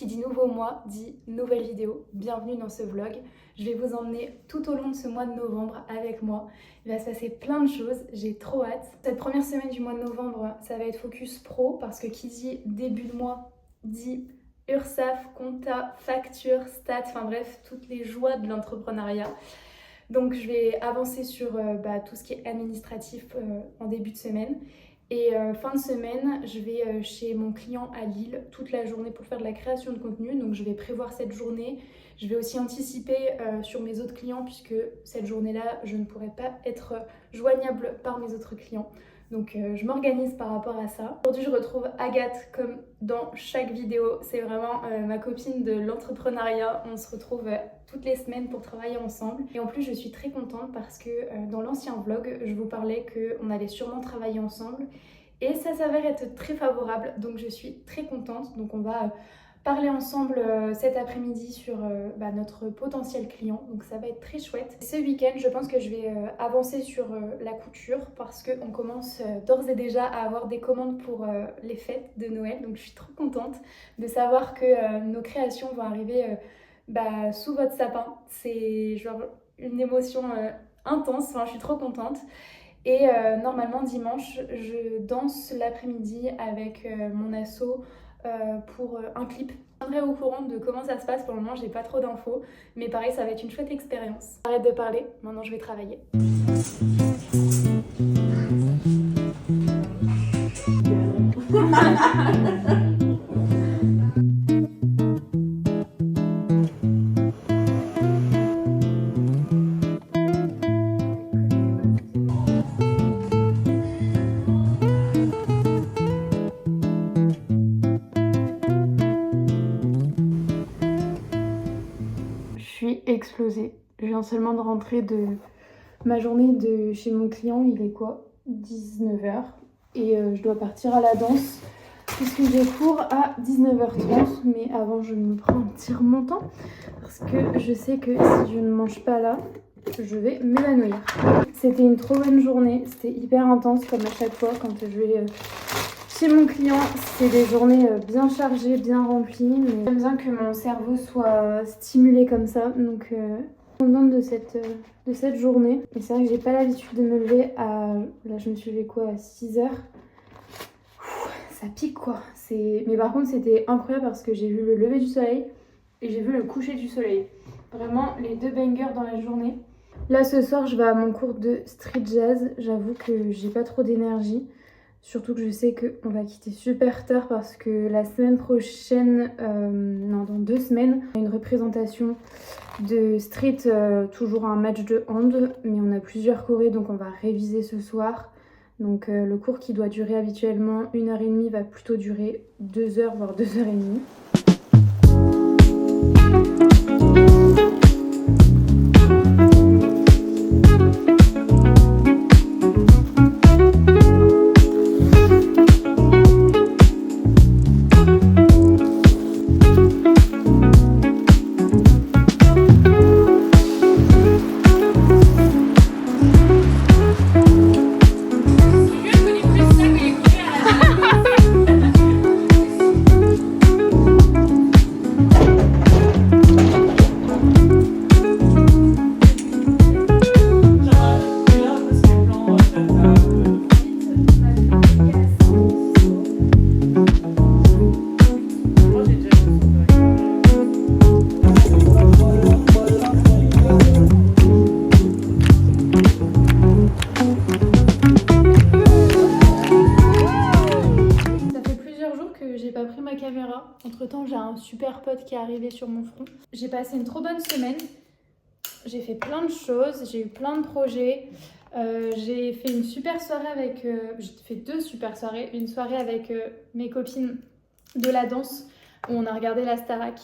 Qui dit nouveau mois dit nouvelle vidéo. Bienvenue dans ce vlog. Je vais vous emmener tout au long de ce mois de novembre avec moi. Il va se passer plein de choses, j'ai trop hâte. Cette première semaine du mois de novembre, ça va être focus pro parce que qui dit début de mois dit URSSAF, compta, facture, stats, enfin bref, toutes les joies de l'entrepreneuriat. Donc je vais avancer sur tout ce qui est administratif en début de semaine. Et fin de semaine, je vais chez mon client à Lille toute la journée pour faire de la création de contenu. Donc je vais prévoir cette journée. Je vais aussi anticiper sur mes autres clients puisque cette journée-là, je ne pourrai pas être joignable par mes autres clients. Donc je m'organise par rapport à ça. Aujourd'hui, je retrouve Agathe comme dans chaque vidéo. C'est vraiment ma copine de l'entrepreneuriat. On se retrouve toutes les semaines pour travailler ensemble. Et en plus, je suis très contente parce que dans l'ancien vlog, je vous parlais qu'on allait sûrement travailler ensemble. Et ça s'avère être très favorable. Donc je suis très contente. Donc on va parler ensemble cet après-midi sur notre potentiel client, donc ça va être très chouette. Ce week-end, je pense que je vais avancer sur la couture parce qu'on commence d'ores et déjà à avoir des commandes pour les fêtes de Noël, donc je suis trop contente de savoir que nos créations vont arriver sous votre sapin. C'est genre une émotion intense, enfin, je suis trop contente. Et normalement dimanche, je danse l'après-midi avec mon asso pour un clip. Je tiendrai au courant de comment ça se passe. Pour le moment, j'ai pas trop d'infos, mais pareil, ça va être une chouette expérience. Arrête de parler, maintenant je vais travailler. Explosée. Je viens seulement de rentrer de ma journée de chez mon client, il est quoi 19h et je dois partir à la danse puisque j'ai cours à 19h30, mais avant je me prends un petit remontant parce que je sais que si je ne mange pas là, je vais m'évanouir. C'était une trop bonne journée, c'était hyper intense comme à chaque fois quand je vais chez mon client. C'est des journées bien chargées, bien remplies, mais j'aime bien que mon cerveau soit stimulé comme ça, donc je suis contente de cette journée. Et c'est vrai que j'ai pas l'habitude de me lever à... Là je me suis levée quoi, à 6h. Ça pique quoi. Mais par contre c'était incroyable parce que j'ai vu le lever du soleil et j'ai vu le coucher du soleil. Vraiment les deux bangers dans la journée. Là ce soir je vais à mon cours de street jazz. J'avoue que j'ai pas trop d'énergie. Surtout que je sais qu'on va quitter super tard parce que la semaine prochaine, dans 2 semaines, on a une représentation de street, toujours un match de hand, mais on a plusieurs chorés donc on va réviser ce soir. Donc le cours qui doit durer habituellement 1h30 va plutôt durer 2h voire 2h30. Entre temps, j'ai un super pote qui est arrivé sur mon front. J'ai passé une trop bonne semaine. J'ai fait plein de choses, j'ai eu plein de projets. J'ai fait une super soirée avec... j'ai fait 2 super soirées. Une soirée avec mes copines de la danse où on a regardé la Starac.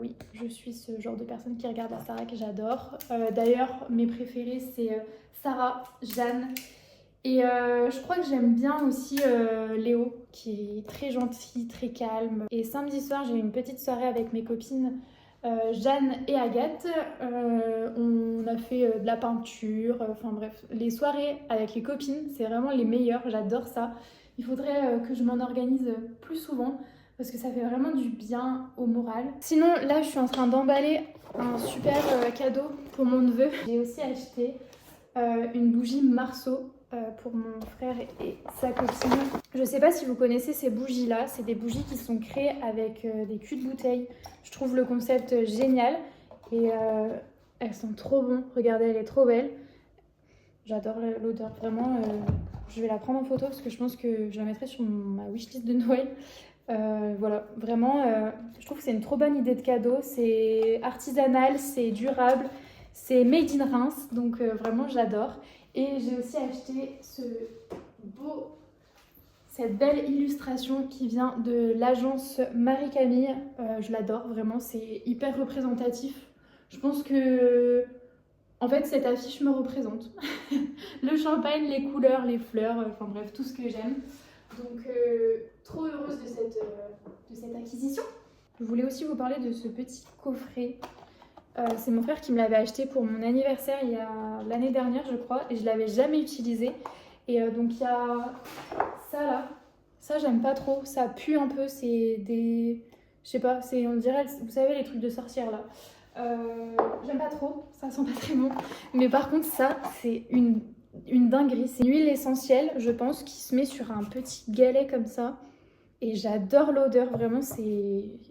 Oui, je suis ce genre de personne qui regarde la Starac, j'adore. D'ailleurs, mes préférées, c'est Sarah, Jeanne. Et je crois que j'aime bien aussi Léo, qui est très gentil, très calme. Et samedi soir, j'ai eu une petite soirée avec mes copines Jeanne et Agathe. On a fait de la peinture, enfin bref. Les soirées avec les copines, c'est vraiment les meilleures, j'adore ça. Il faudrait que je m'en organise plus souvent parce que ça fait vraiment du bien au moral. Sinon, là, je suis en train d'emballer un super cadeau pour mon neveu. J'ai aussi acheté une bougie Marceau pour mon frère et sa copine. Je sais pas si vous connaissez ces bougies-là. C'est des bougies qui sont créées avec des culs de bouteille. Je trouve le concept génial et elles sont trop bonnes. Regardez, elle est trop belle. J'adore l'odeur, vraiment. Je vais la prendre en photo parce que je pense que je la mettrai sur ma wishlist de Noël. Voilà, vraiment, je trouve que c'est une trop bonne idée de cadeau. C'est artisanal, c'est durable, c'est made in Reims, donc vraiment j'adore. Et j'ai aussi acheté cette belle illustration qui vient de l'agence Marie-Camille. Je l'adore, vraiment, c'est hyper représentatif. Je pense que, en fait, cette affiche me représente. Le champagne, les couleurs, les fleurs, enfin bref, tout ce que j'aime. Donc, trop heureuse de cette acquisition. Je voulais aussi vous parler de ce petit coffret. C'est mon frère qui me l'avait acheté pour mon anniversaire il y a l'année dernière, je crois, et je ne l'avais jamais utilisé. Et donc, il y a ça là. Ça, j'aime pas trop. Ça pue un peu. C'est des. Je sais pas, on dirait, vous savez, les trucs de sorcière là. J'aime pas trop. Ça sent pas très bon. Mais par contre, ça, c'est une dinguerie. C'est une huile essentielle, je pense, qui se met sur un petit galet comme ça. Et j'adore l'odeur, vraiment.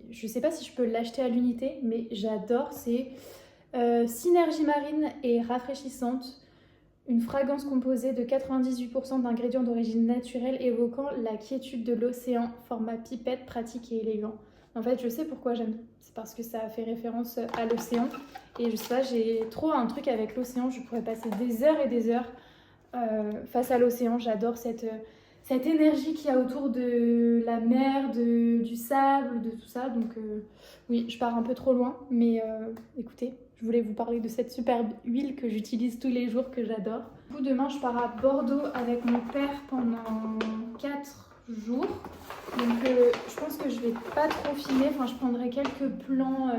Je sais pas si je peux l'acheter à l'unité, mais j'adore. C'est synergie marine et rafraîchissante. Une fragrance composée de 98% d'ingrédients d'origine naturelle évoquant la quiétude de l'océan, format pipette, pratique et élégant. En fait, je sais pourquoi j'aime. C'est parce que ça fait référence à l'océan. Et je sais pas, j'ai trop un truc avec l'océan. Je pourrais passer des heures et des heures face à l'océan. J'adore cette énergie qu'il y a autour de la mer, du sable, de tout ça. Donc oui, je pars un peu trop loin. Mais écoutez, je voulais vous parler de cette superbe huile que j'utilise tous les jours, que j'adore. Du coup, demain, je pars à Bordeaux avec mon père pendant 4 jours. Donc je pense que je vais pas trop filmer. Enfin, je prendrai quelques plans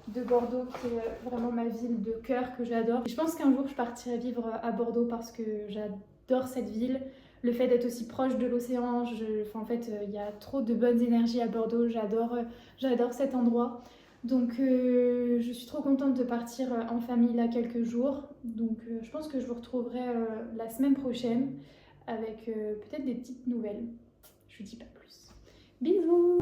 de Bordeaux, qui est vraiment ma ville de cœur que j'adore. Et je pense qu'un jour, je partirai vivre à Bordeaux parce que j'adore cette ville. Le fait d'être aussi proche de l'océan, en fait, il y a trop de bonnes énergies à Bordeaux. J'adore cet endroit. Donc je suis trop contente de partir en famille là quelques jours. Donc je pense que je vous retrouverai la semaine prochaine avec peut-être des petites nouvelles. Je vous dis pas plus. Bisous!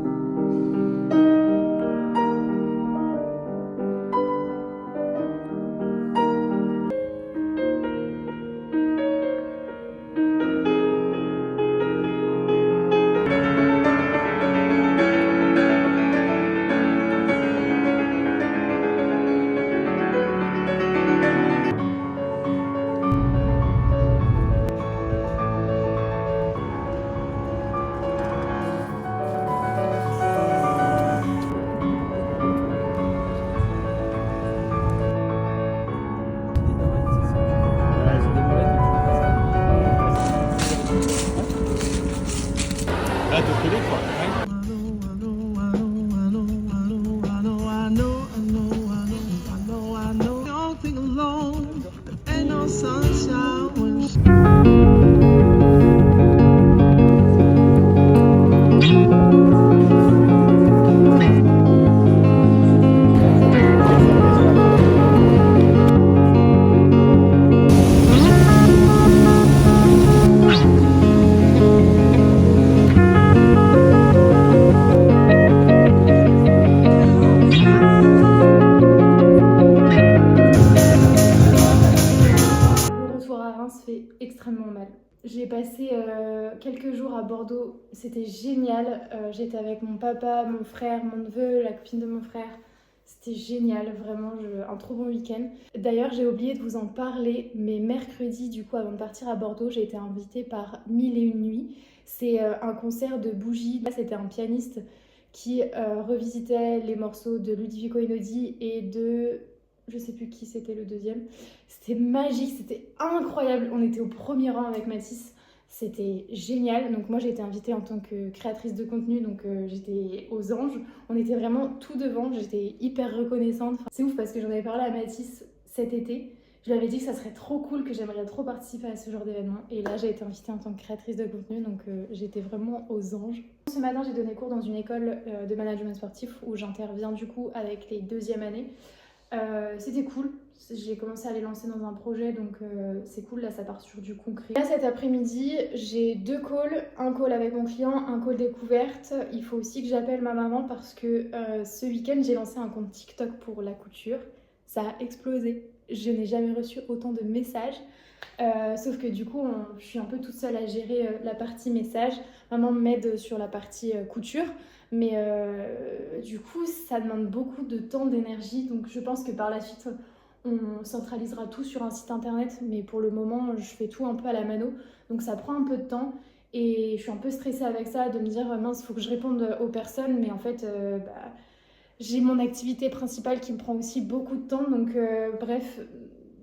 Là, de coller quoi. Ouais. Extrêmement mal. J'ai passé quelques jours à Bordeaux, c'était génial. J'étais avec mon papa, mon frère, mon neveu, la copine de mon frère. C'était génial, vraiment, un trop bon week-end. D'ailleurs, j'ai oublié de vous en parler, mais mercredi, du coup, avant de partir à Bordeaux, j'ai été invitée par 1001 Nuits. C'est un concert de bougies. Là, c'était un pianiste qui revisitait les morceaux de Ludovico Einaudi et de... je sais plus qui c'était le deuxième. C'était magique, c'était incroyable. On était au premier rang avec Mathis. C'était génial. Donc moi j'ai été invitée en tant que créatrice de contenu, donc j'étais aux anges. On était vraiment tout devant, j'étais hyper reconnaissante. Enfin, c'est ouf parce que j'en avais parlé à Mathis cet été. Je lui avais dit que ça serait trop cool, que j'aimerais trop participer à ce genre d'événement. Et là, j'ai été invitée en tant que créatrice de contenu, donc j'étais vraiment aux anges. Ce matin, j'ai donné cours dans une école de management sportif où j'interviens du coup avec les 2e années. C'était cool, j'ai commencé à les lancer dans un projet, donc c'est cool, là ça part sur du concret. Là cet après-midi, j'ai 2 calls, un call avec mon client, un call découverte. Il faut aussi que j'appelle ma maman parce que ce week-end j'ai lancé un compte TikTok pour la couture. Ça a explosé, je n'ai jamais reçu autant de messages. Sauf que du coup, je suis un peu toute seule à gérer la partie message. Maman m'aide sur la partie couture. Mais du coup, ça demande beaucoup de temps, d'énergie. Donc je pense que par la suite, on centralisera tout sur un site internet. Mais pour le moment, je fais tout un peu à la mano. Donc ça prend un peu de temps. Et je suis un peu stressée avec ça, de me dire mince, il faut que je réponde aux personnes. Mais en fait, j'ai mon activité principale qui me prend aussi beaucoup de temps. Donc bref,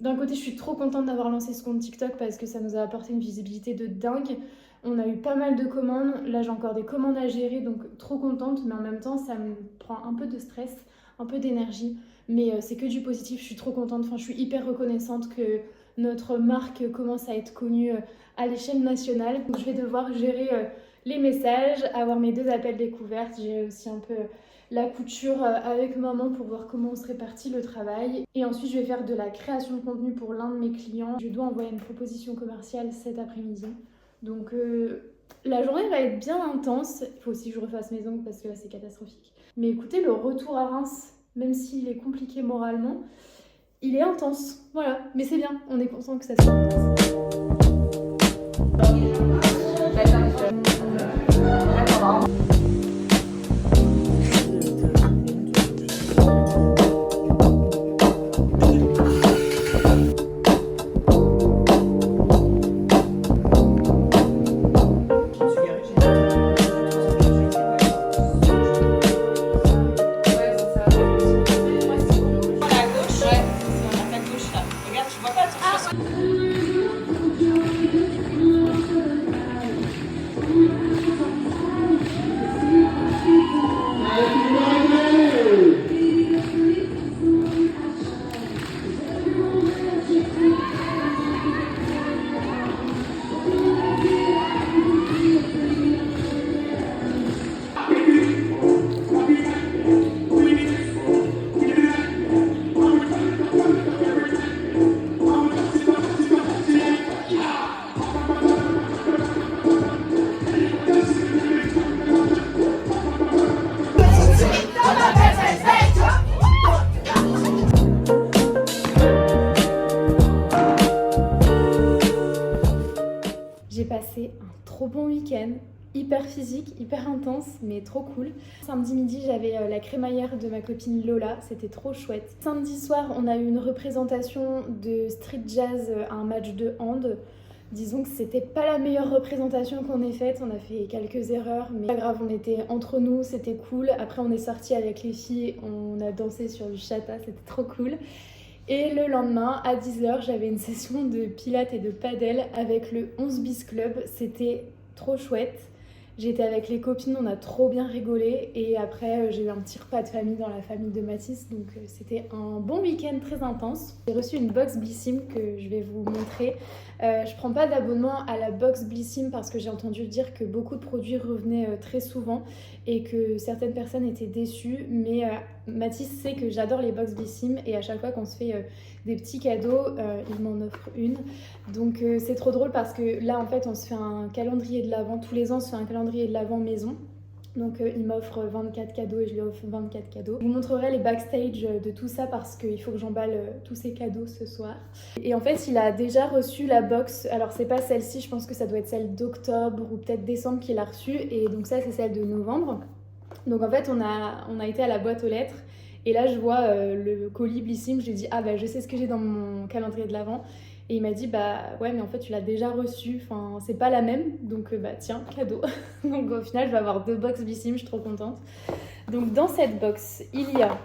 d'un côté, je suis trop contente d'avoir lancé ce compte TikTok parce que ça nous a apporté une visibilité de dingue. On a eu pas mal de commandes. Là, j'ai encore des commandes à gérer, donc trop contente. Mais en même temps, ça me prend un peu de stress, un peu d'énergie. Mais c'est que du positif, je suis trop contente. Enfin, je suis hyper reconnaissante que notre marque commence à être connue à l'échelle nationale. Donc, je vais devoir gérer les messages, avoir mes 2 appels découvertes, gérer aussi un peu la couture avec maman pour voir comment on se répartit le travail. Et ensuite, je vais faire de la création de contenu pour l'un de mes clients. Je dois envoyer une proposition commerciale cet après-midi. Donc la journée va être bien intense. Il faut aussi que je refasse mes ongles parce que là, c'est catastrophique. Mais écoutez, le retour à Reims, même s'il est compliqué moralement, il est intense. Voilà, mais c'est bien. On est content que ça soit intense. J'ai passé un trop bon week-end, hyper physique, hyper intense, mais trop cool. Samedi midi, j'avais la crémaillère de ma copine Lola, c'était trop chouette. Samedi soir, on a eu une représentation de street jazz à un match de hand. Disons que c'était pas la meilleure représentation qu'on ait faite, on a fait quelques erreurs, mais pas grave, on était entre nous, c'était cool. Après, on est sortis avec les filles, on a dansé sur du chata, c'était trop cool. Et le lendemain, à 10h, j'avais une session de pilates et de padel avec le 11 bis club. C'était trop chouette. J'étais avec les copines, on a trop bien rigolé. Et après, j'ai eu un petit repas de famille dans la famille de Mathis. Donc c'était un bon week-end très intense. J'ai reçu une box Blissim que je vais vous montrer. Je prends pas d'abonnement à la box Blissim parce que j'ai entendu dire que beaucoup de produits revenaient très souvent et que certaines personnes étaient déçues. Mais Mathis sait que j'adore les box Blissim et à chaque fois qu'on se fait des petits cadeaux, il m'en offre une. Donc c'est trop drôle parce que là en fait on se fait un calendrier de l'Avent. Tous les ans on se fait un calendrier de l'Avent maison. Donc il m'offre 24 cadeaux et je lui offre 24 cadeaux. Je vous montrerai les backstage de tout ça parce qu'il faut que j'emballe tous ces cadeaux ce soir. Et en fait il a déjà reçu la box, alors c'est pas celle-ci, je pense que ça doit être celle d'octobre ou peut-être décembre qu'il a reçue. Et donc ça c'est celle de novembre. Donc en fait on a été à la boîte aux lettres. Et là je vois le colis Blissim, je lui dis ah bah je sais ce que j'ai dans mon calendrier de l'Avent. Et il m'a dit bah ouais mais en fait tu l'as déjà reçu, enfin c'est pas la même, donc bah tiens, cadeau. Donc au final je vais avoir 2 box Blissim, je suis trop contente. Donc dans cette box il y a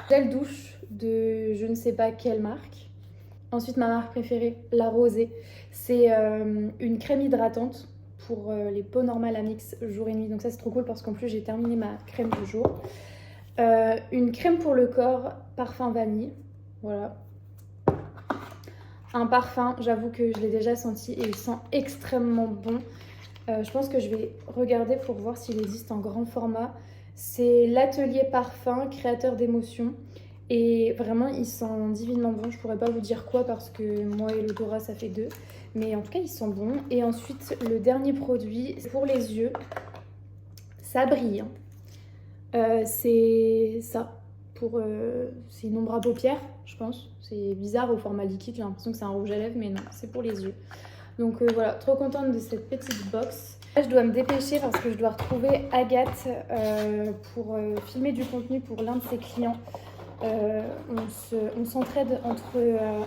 gel douche de je ne sais pas quelle marque. Ensuite ma marque préférée, la Rosée, c'est une crème hydratante pour les peaux normales à mix jour et nuit. Donc ça c'est trop cool parce qu'en plus j'ai terminé ma crème du jour. Une crème pour le corps, parfum vanille, voilà. un parfum, j'avoue que je l'ai déjà senti et il sent extrêmement bon. Je pense que je vais regarder pour voir s'il existe en grand format. C'est l'Atelier Parfum, créateur d'émotions. Et vraiment, il sent divinement bon. Je pourrais pas vous dire quoi parce que moi et l'odorat, ça fait deux. Mais en tout cas, il sent bon. Et ensuite, le dernier produit, c'est pour les yeux. Ça brille. C'est ça. C'est une ombre à paupières, je pense. C'est bizarre au format liquide. J'ai l'impression que c'est un rouge à lèvres, mais non, c'est pour les yeux. Donc voilà, trop contente de cette petite box. Là, je dois me dépêcher parce que je dois retrouver Agathe pour filmer du contenu pour l'un de ses clients. On s'entraide entre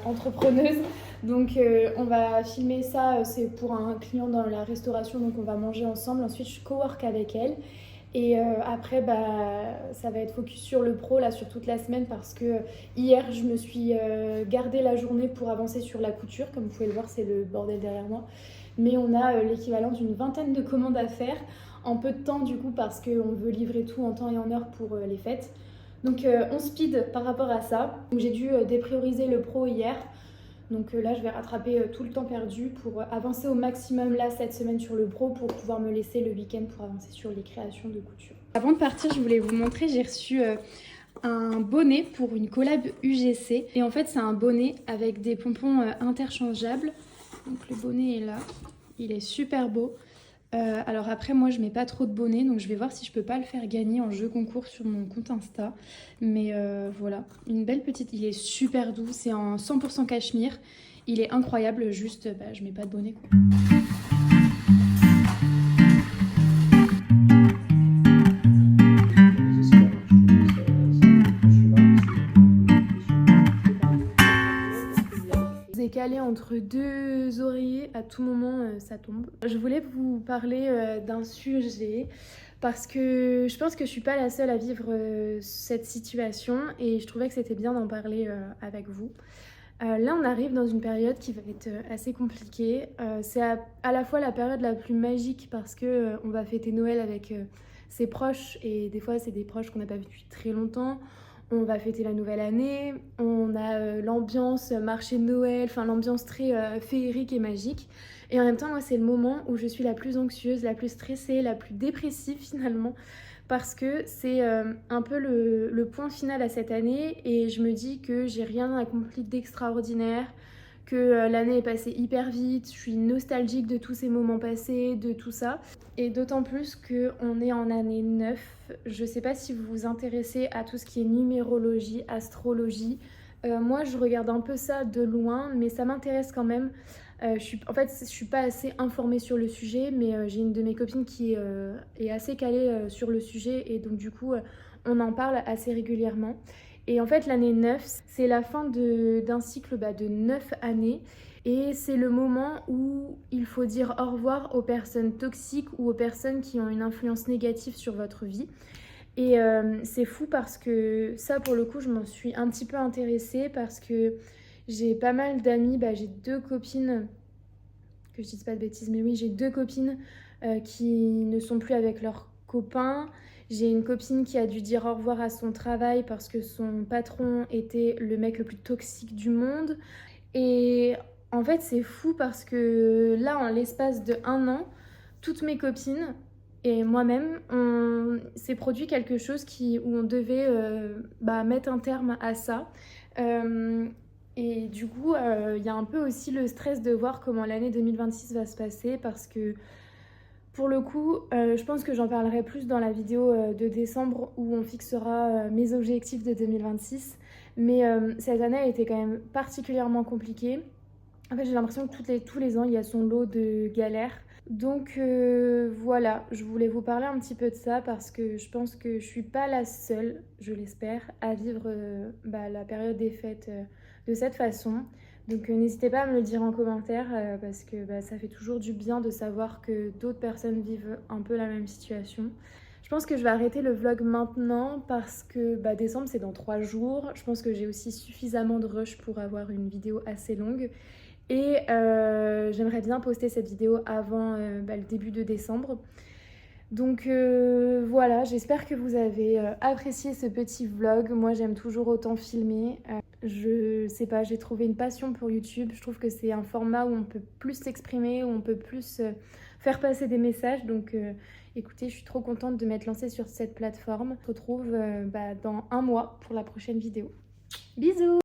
entrepreneuses. Donc on va filmer ça, c'est pour un client dans la restauration, donc on va manger ensemble. Ensuite, je co-work avec elle. Et après, ça va être focus sur le pro là sur toute la semaine parce que hier, je me suis gardé la journée pour avancer sur la couture. Comme vous pouvez le voir, c'est le bordel derrière moi. Mais on a l'équivalent d'une vingtaine de commandes à faire en peu de temps du coup parce qu'on veut livrer tout en temps et en heure pour les fêtes. Donc on speed par rapport à ça. Donc, j'ai dû déprioriser le pro hier. Donc là, je vais rattraper tout le temps perdu pour avancer au maximum là cette semaine sur le pro pour pouvoir me laisser le week-end pour avancer sur les créations de couture. Avant de partir, je voulais vous montrer, j'ai reçu un bonnet pour une collab UGC. Et en fait, c'est un bonnet avec des pompons interchangeables. Donc le bonnet est là, il est super beau. Alors après, moi, je mets pas trop de bonnets, donc je vais voir si je peux pas le faire gagner en jeu concours sur mon compte Insta. Mais voilà, une belle petite... Il est super doux, c'est en 100% cachemire. Il est incroyable, juste, je mets pas de bonnet, quoi. Calé entre deux oreillers, à tout moment ça tombe. Je voulais vous parler d'un sujet parce que je pense que je suis pas la seule à vivre cette situation et je trouvais que c'était bien d'en parler avec vous. Là on arrive dans une période qui va être assez compliquée. C'est à la fois la période la plus magique parce que on va fêter Noël avec ses proches et des fois c'est des proches qu'on n'a pas vus depuis très longtemps. On va fêter la nouvelle année, on a l'ambiance marché de Noël, enfin l'ambiance très féerique et magique. Et en même temps, moi, c'est le moment où je suis la plus anxieuse, la plus stressée, la plus dépressive finalement. Parce que c'est un peu le point final à cette année et je me dis que j'ai rien accompli d'extraordinaire, que l'année est passée hyper vite, je suis nostalgique de tous ces moments passés, de tout ça. Et d'autant plus qu'on est en année 9. Je sais pas si vous vous intéressez à tout ce qui est numérologie, astrologie. Moi, je regarde un peu ça de loin, mais ça m'intéresse quand même. En fait, je suis pas assez informée sur le sujet, mais j'ai une de mes copines qui est assez calée sur le sujet et donc du coup, on en parle assez régulièrement. Et en fait, l'année 9, c'est la fin d'un cycle de 9 années. Et c'est le moment où il faut dire au revoir aux personnes toxiques ou aux personnes qui ont une influence négative sur votre vie. Et c'est fou parce que ça, pour le coup, je m'en suis un petit peu intéressée parce que j'ai pas mal d'amis. J'ai deux copines, que je dise pas de bêtises, mais oui, j'ai deux copines qui ne sont plus avec leurs copains. J'ai une copine qui a dû dire au revoir à son travail parce que son patron était le mec le plus toxique du monde. Et en fait, c'est fou parce que là, en l'espace de 1 an, toutes mes copines et moi-même, on s'est produit quelque chose où on devait mettre un terme à ça. Et du coup, il y a un peu aussi le stress de voir comment l'année 2026 va se passer parce que pour le coup, je pense que j'en parlerai plus dans la vidéo de décembre où on fixera mes objectifs de 2026. Mais cette année a été quand même particulièrement compliquée. En fait, j'ai l'impression que tous les ans, il y a son lot de galères. Donc voilà, je voulais vous parler un petit peu de ça parce que je pense que je suis pas la seule, je l'espère, à vivre la période des fêtes de cette façon. Donc n'hésitez pas à me le dire en commentaire parce que ça fait toujours du bien de savoir que d'autres personnes vivent un peu la même situation. Je pense que je vais arrêter le vlog maintenant parce que décembre c'est dans 3 jours. Je pense que j'ai aussi suffisamment de rush pour avoir une vidéo assez longue. Et j'aimerais bien poster cette vidéo avant le début de décembre. Donc voilà, j'espère que vous avez apprécié ce petit vlog. Moi j'aime toujours autant filmer. Je sais pas, j'ai trouvé une passion pour YouTube. Je trouve que c'est un format où on peut plus s'exprimer, où on peut plus faire passer des messages. Donc écoutez, je suis trop contente de m'être lancée sur cette plateforme. On se retrouve dans un mois pour la prochaine vidéo. Bisous!